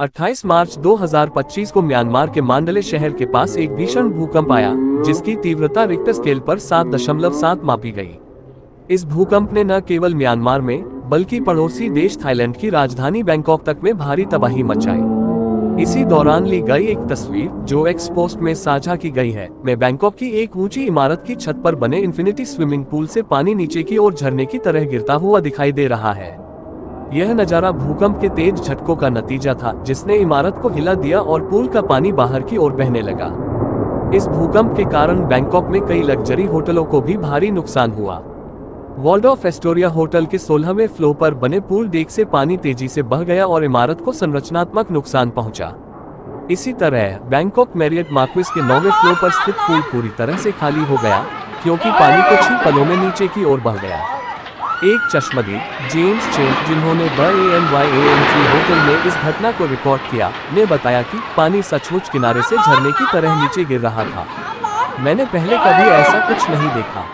28 मार्च 2025 को म्यांमार के मांडले शहर के पास एक भीषण भूकंप आया, जिसकी तीव्रता रिक्टर स्केल पर 7.7 मापी गई। इस भूकंप ने न केवल म्यांमार में बल्कि पड़ोसी देश थाईलैंड की राजधानी बैंकॉक तक में भारी तबाही मचाई। इसी दौरान ली गई एक तस्वीर, जो एक्स पोस्ट में साझा की गई है, में बैंकॉक की एक ऊंची इमारत की छत पर बने इन्फिनिटी स्विमिंग पूल से पानी नीचे की ओर झरने की तरह गिरता हुआ दिखाई दे रहा है। यह नजारा भूकंप के तेज झटकों का नतीजा था, जिसने इमारत को हिला दिया और पूल का पानी बाहर की ओर बहने लगा। इस भूकंप के कारण बैंकॉक में कई लग्जरी होटलों को भी भारी नुकसान हुआ। वॉल्डॉर्फ एस्टोरिया होटल के 16वें फ्लोर पर बने पूल डेक से पानी तेजी से बह गया और इमारत को संरचनात्मक नुकसान पहुंचा। इसी तरह बैंकॉक मैरियट मार्क्विस के 9वें फ्लोर पर स्थित पूल पूरी तरह से खाली हो गया, क्योंकि पानी कुछ ही पलों में नीचे की ओर बह गया। एक चश्मदीद, जेम्स चेन, जिन्होंने BNYANG होटल में इस घटना को रिकॉर्ड किया, ने बताया कि पानी सचमुच किनारे से झरने की तरह नीचे गिर रहा था। मैंने पहले कभी ऐसा कुछ नहीं देखा।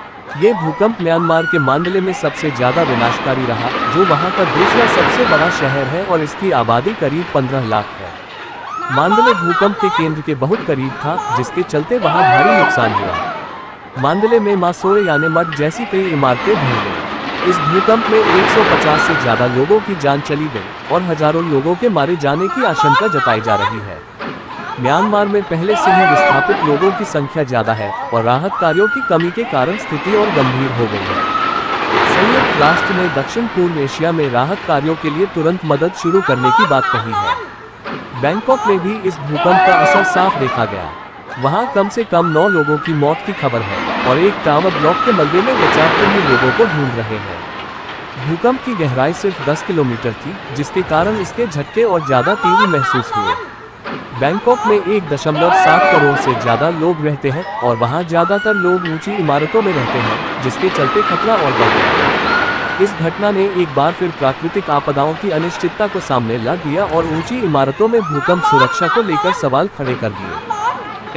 ये भूकंप म्यांमार के मांडले में सबसे ज्यादा विनाशकारी रहा, जो वहां का दूसरा सबसे बड़ा शहर है और इसकी आबादी करीब 15 लाख है। मांडले भूकंप के केंद्र के बहुत करीब था, जिसके चलते वहां भारी नुकसान हुआ। मांडले में मासोरे यानी मठ जैसी कई इमारतें ढह गईं। इस भूकंप में 150 से ज्यादा लोगों की जान चली गई और हजारों लोगों के मारे जाने की आशंका जताई जा रही है। म्यांमार में पहले से ही विस्थापित लोगों की संख्या ज्यादा है और राहत कार्यों की कमी के कारण स्थिति और गंभीर हो गई है। संयुक्त राष्ट्र ने दक्षिण पूर्व एशिया में राहत कार्यों के लिए तुरंत मदद शुरू करने की बात कही है। बैंकॉक में भी इस भूकंप का असर साफ देखा गया। वहां कम से कम 9 लोगों की मौत की खबर है और एक टावर ब्लॉक के मलबे में बचावकर्मी लोगों को ढूंढ रहे हैं। भूकंप की गहराई सिर्फ 10 किलोमीटर थी, जिसके कारण इसके झटके और ज्यादा तीव्र महसूस हुए। बैंकॉक में 1.7 करोड़ से ज्यादा लोग रहते हैं और वहां ज्यादातर लोग ऊंची इमारतों में रहते हैं, जिसके चलते खतरा और बढ़ गया। इस घटना ने एक बार फिर प्राकृतिक आपदाओं की अनिश्चितता को सामने ला दिया और ऊंची इमारतों में भूकंप सुरक्षा को लेकर सवाल खड़े कर दिए।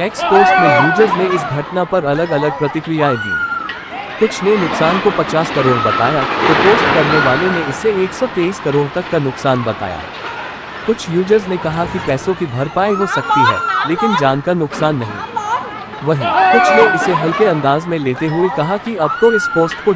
एक्स पोस्ट में यूजर्स ने इस घटना पर अलग अलग प्रतिक्रियाएं दी। कुछ ने नुकसान को 50 करोड़ बताया, तो पोस्ट करने वाले ने इसे 123 करोड़ तक का नुकसान बताया। कुछ यूजर्स ने कहा कि पैसों की भरपाई हो सकती है, लेकिन जान का नुकसान नहीं। वहीं कुछ ने इसे हल्के अंदाज में लेते हुए कहा कि अब तो इस पोस्ट को